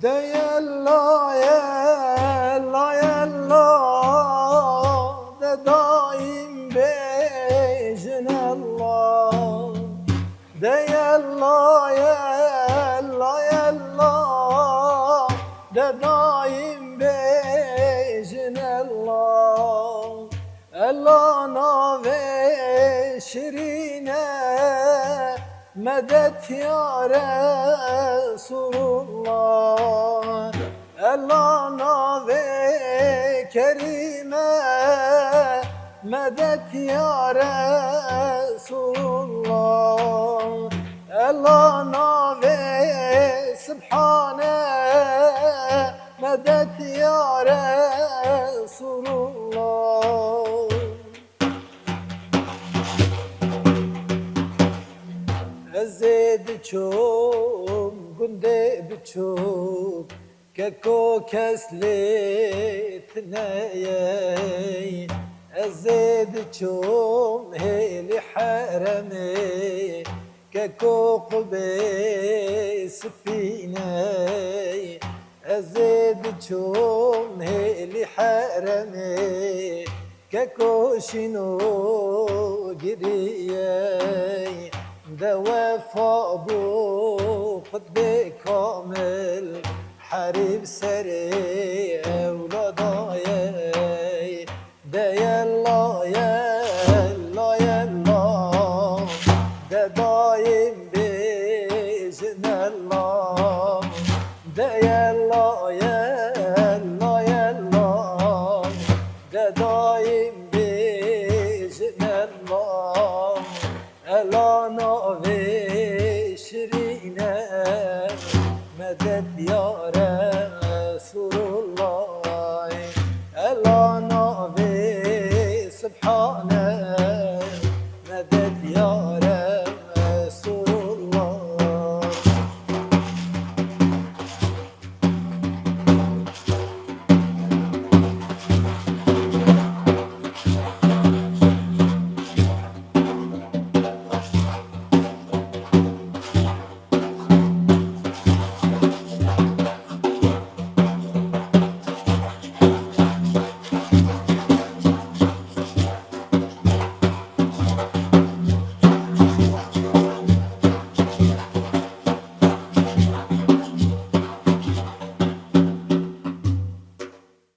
de yella yella yella de daim bejin Allah de yella yella yella de daim bejin Allah Allah nave şirine medet ya Resulullah Allah nave kerime medet ya Resulullah Allah nave subhane medet ya Resulullah Ezed çom günde biçok keko kesletneye Ezed çom heli harame keko qube sfine Ezed çom heli harame keko şino giriye ده وفا بو قد كامل حريب سري أولاداي ده يلا يلا يلا ده دايم بإذن الله ده يلا يلا يلا ده دايم بإذن الله ألا نوي شرينا مدد يا رسول الله ألا نوي سبحانه مدد يا